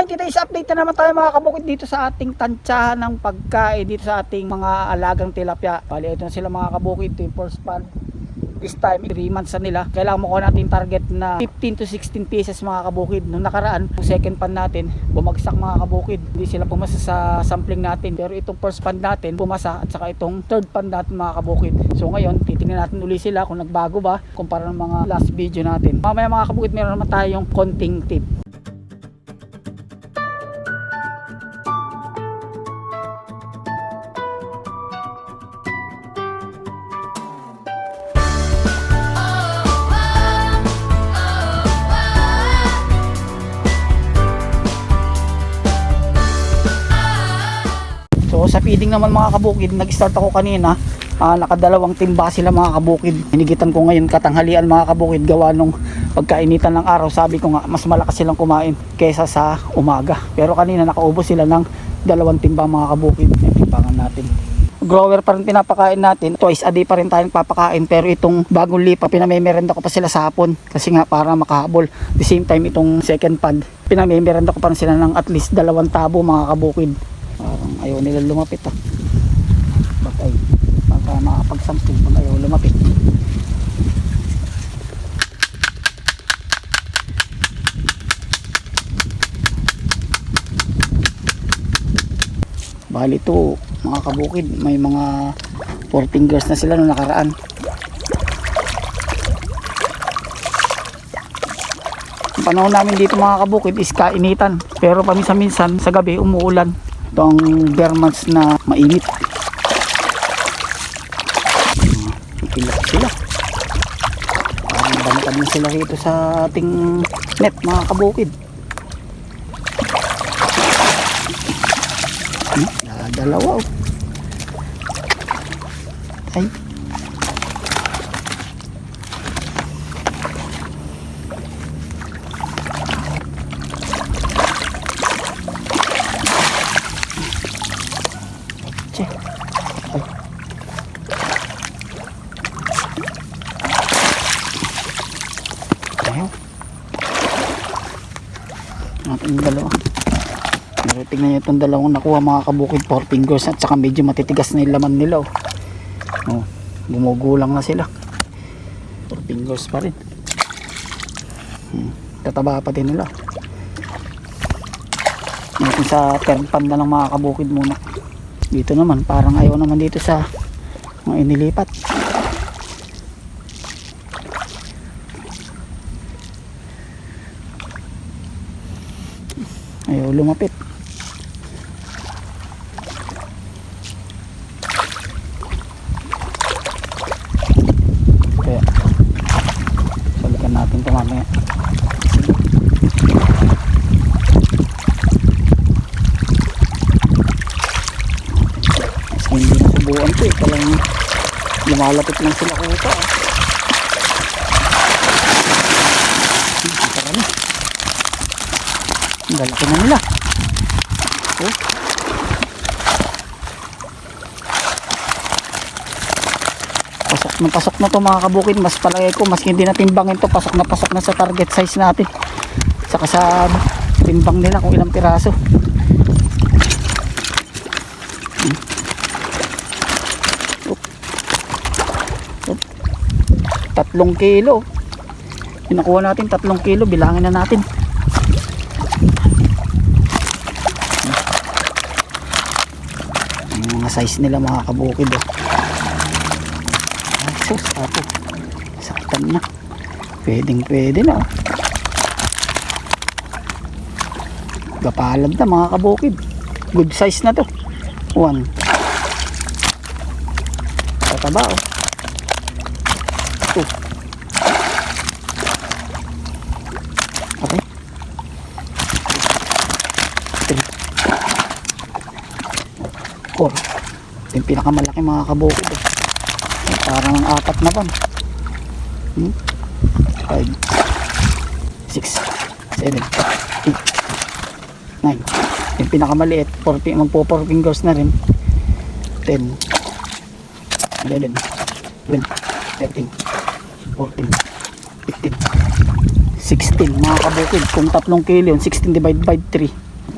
kita is-update na naman tayo mga kabukid dito sa ating tansyahan ng pagkain dito sa ating mga alagang tilapia. Bali ito na sila mga kabukid, ito yung first pan. This time 3 months na nila. Kailangan makuha natin target na 15 to 16 pieces mga kabukid. Nung nakaraan, yung second pan natin bumagsak mga kabukid. Hindi sila pumasa sa sampling natin. Pero itong first pan natin pumasa, at saka itong third pan natin mga kabukid. So ngayon, titingnan natin uli sila kung nagbago ba kumpara ng mga last video natin. Mamaya mga kabukid, meron naman tayong konting tip. So sa feeding naman mga kabukid, nag-start ako kanina, nakadalawang timba sila mga kabukid. Hinigitan ko ngayon katanghalian mga kabukid, gawa nung pagkainitan ng araw. Sabi ko nga mas malakas silang kumain kaysa sa umaga. Pero kanina nakaubos sila ng 2 timba mga kabukid. Timbangan natin. Grower pa rin pinapakain natin, twice a day pa rin tayong papakain. Pero itong bagong lipa, pinamemerenda ko pa sila sa hapon kasi nga para makahabol. The same time itong second pad, pinamemerenda ko pa rin sila ng at least 2 tabo mga kabukid. Parang ayaw nila lumapit Bakay baka makapagsampil pag ayaw lumapit. Bali ito mga kabukid, may mga 4 fingers na sila nung nakaraan. Ang panahon namin dito mga kabukid is kainitan, pero paminsan-minsan sa gabi umuulan. Ito ang bare months na mainit. Pilak sila. Parang bantad na sila rito sa ating net mga kabukid. Dalawa ay ating dalawa. Tingnan nyo itong dalawang nakuha mga kabukid, 4 fingers, at saka medyo matitigas na yung laman nila gumugulang na sila. 4 fingers pa rin. Tataba pa din nila. Natin sa third pan na lang mga kabukid muna. Dito naman parang ayaw naman dito sa mga inilipat. Ayaw lumapit. Kaya balikan natin ito mamaya. Mas hindi nasubuan ito talang lumalapit lang sila kuta lalaki na nila. Pasok na to mga kabukid. Mas palagay ko mas hindi na timbangin to, pasok na sa target size natin, saka sa timbang nila kung ilang piraso. 3 kilo pinakuha natin. 3 kilo, bilangin na natin. Mga size nila mga kabukid sus, apo saktan na, pwede na gapalad na mga kabukid. Good size na to. 1 tataba 2 okay 3 4. Yung pinakamalaki mga kabukid parang 4 na pan. 5 6 7 8 9. Yung pinakamaliit magpo 4 fingers na rin. 10 11 12 13 14 15 16 mga kabukid. Kung 3 kilo yun, 16 divided by 3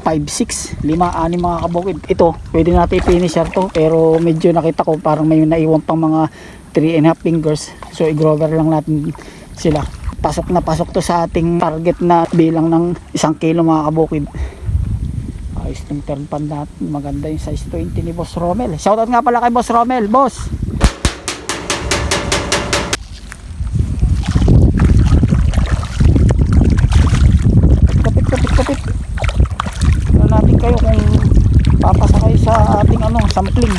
5, 6, 5, 6 mga kabukid. Ito, pwede natin i-finisher to, pero medyo nakita ko parang may naiwan pang mga 3.5 fingers. So i-grover lang natin sila. Pasok na pasok to sa ating target na bilang ng 1 kilo mga kabukid. Ayos yung third pan natin. Maganda yung size 20 ni Boss Romel. Shoutout nga pala kay Boss Romel, boss. Kapit. Ano natin kayo kung papasa kayo sa ating sampling.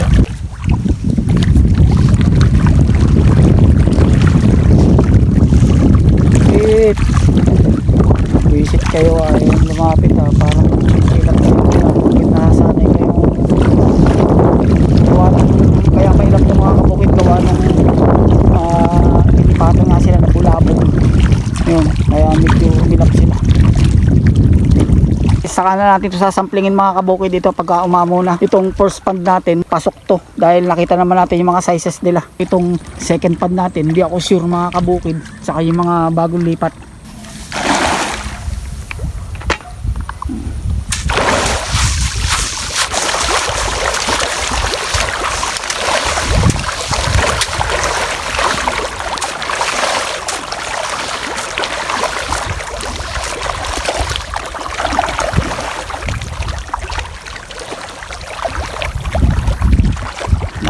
Visit kayo yung lumapit parang ilang nasanay kayo gawa ng kaya mailap yung mga kabukid gawa ng inipato nga sila na bulabog yun, kaya medyo bilap sila. Saka na natin ito sasamplingin mga kabukid dito pagka umamo na itong first pad natin, pasok to dahil nakita naman natin yung mga sizes nila. Itong second pad natin, hindi ako sure mga kabukid, saka yung mga bagong lipat.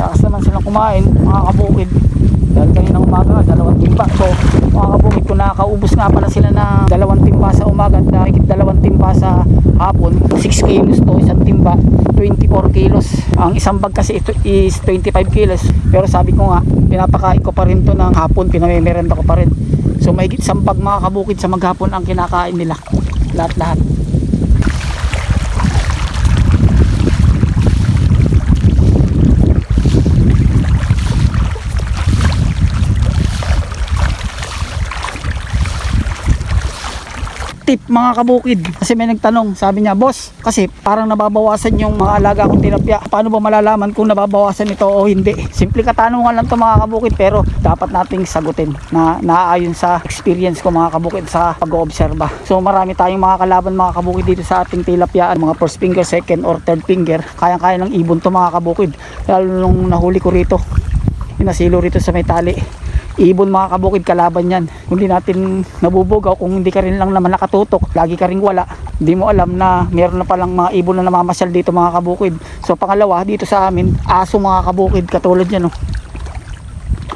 Lakas naman silang kumain mga kabukid dahil kaninang umaga nga 2 timba. So mga kabukid, kung nakakaubos nga pala sila na 2 timba sa umaga at nakikit 2 timba sa hapon, 6 kilos to isang timba, 24 kilos. Ang isang bag kasi ito is 25 kilos, pero sabi ko nga pinapakain ko pa rin to ng hapon, pinamemerenda ko pa rin. So may isang bag mga kabukid sa maghapon ang kinakain nila lahat. Tip mga kabukid, kasi may nagtanong, sabi niya, boss, kasi parang nababawasan yung mga alaga kong tilapia, paano ba malalaman kung nababawasan ito o hindi? Simple katanungan lang to mga kabukid, pero dapat nating sagutin na naaayon sa experience ko mga kabukid sa pag-oobserba. So marami tayong mga kalaban mga kabukid dito sa ating tilapia, mga first finger, second or third finger, kayang-kaya ng ibon to mga kabukid. Lalo nung nahuli ko rito, inasilo rito sa may tali, ibon mga kabukid, kalaban yan. Kung hindi natin nabubugaw, kung hindi ka rin lang naman nakatutok, lagi ka rin wala, hindi mo alam na meron na palang mga ibon na namamasyal dito mga kabukid. So pangalawa, dito sa amin, aso mga kabukid, katulad yan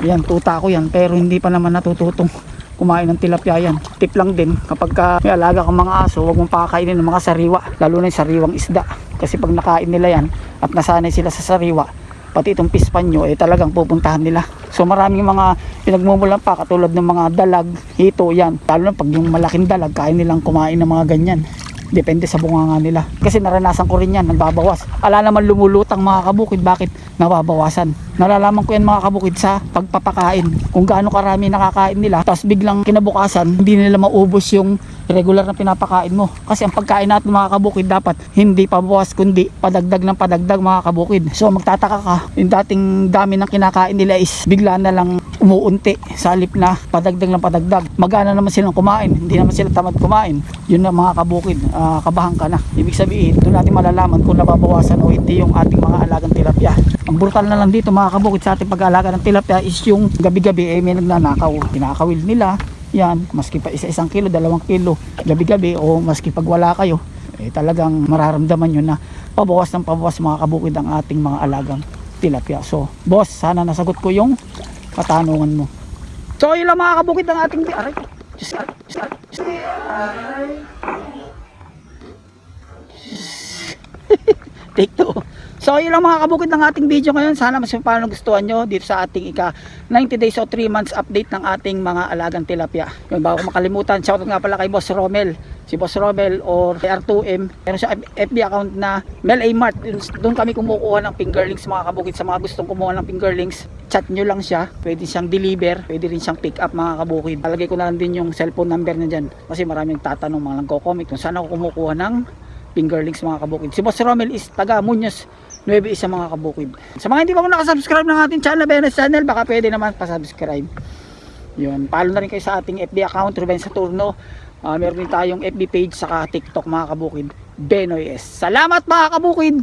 yan, tuta ko yan, pero hindi pa naman natututong kumain ng tilapia yan. Tip lang din, kapag may alaga kang mga aso, huwag mong pakakainin ng mga sariwa, lalo na yung sariwang isda, kasi pag nakain nila yan at nasanay sila sa sariwa, pati itong pispanyo talagang pupuntahan nila. So maraming mga pinagmumulan pa, katulad ng mga dalag, hito, yan. Lalo na pag yung malaking dalag, kaya nilang kumain ng mga ganyan. Depende sa bunganga nila. Kasi naranasan ko rin yan, nagbabawas. Ala naman lumulutang mga kabukid, bakit nababawasan? Nalalaman ko yan mga kabukid sa pagpapakain. Kung gaano karami nakakain nila, tapos biglang kinabukasan, hindi nila maubos yung regular na pinapakain mo. Kasi ang pagkain natin mga kabukid dapat hindi pabawas kundi padagdag ng padagdag mga kabukid. So magtataka ka, yung dating dami ng kinakain nila is bigla na lang umuunti sa halip na padagdag ng padagdag. Magana naman silang kumain, hindi naman sila tamad kumain. Yun na mga kabukid, kabahan ka na. Ibig sabihin, doon natin malalaman kung nababawasan o hindi yung ating mga alagang tilapia. Ang brutal na lang dito mga kabukid sa ating pag-aalaga ng tilapia is yung gabi-gabi may nagnanakaw. Kinakawil nila yan, maski pa isa-1 kilo, 2 kilo gabi-gabi, o maski pag wala kayo, talagang mararamdaman nyo na pabawas ng pabawas mga kabukid ang ating mga alagang tilapia. So boss, sana nasagot ko yung katanungan mo. So yun lang mga kabukid ang ating take 2. So yun lang mga kabukid ng ating video ngayon. Sana mas paano gustuhan nyo dito sa ating 90 days o 3 months update ng ating mga alagang tilapia. Yun, bago ko makalimutan, shoutout nga pala kay Boss Romel. Si Boss Romel or R2M, meron siya FB account na Mel A Mart. Doon kami kumukuha ng fingerlings mga kabukid. Sa mga gustong kumuha ng fingerlings, chat nyo lang siya. Pwede siyang deliver, pwede rin siyang pick up mga kabukid. Palagay ko na lang din yung cellphone number na dyan, kasi maraming tatanong, mga nagko-comment kung saan ako kumukuha ng fingerlings mga kabukid. Si Boss Romel is taga Muñoz, 9 isa mga kabukid. Sa mga hindi pa mo nakasubscribe ng ating channel, Benes Channel, baka pwede naman pasubscribe. Yun, follow na rin kayo sa ating FB account, Ruben Saturno. Meron din tayong FB page saka TikTok mga kabukid. Benoy S. Salamat mga kabukid!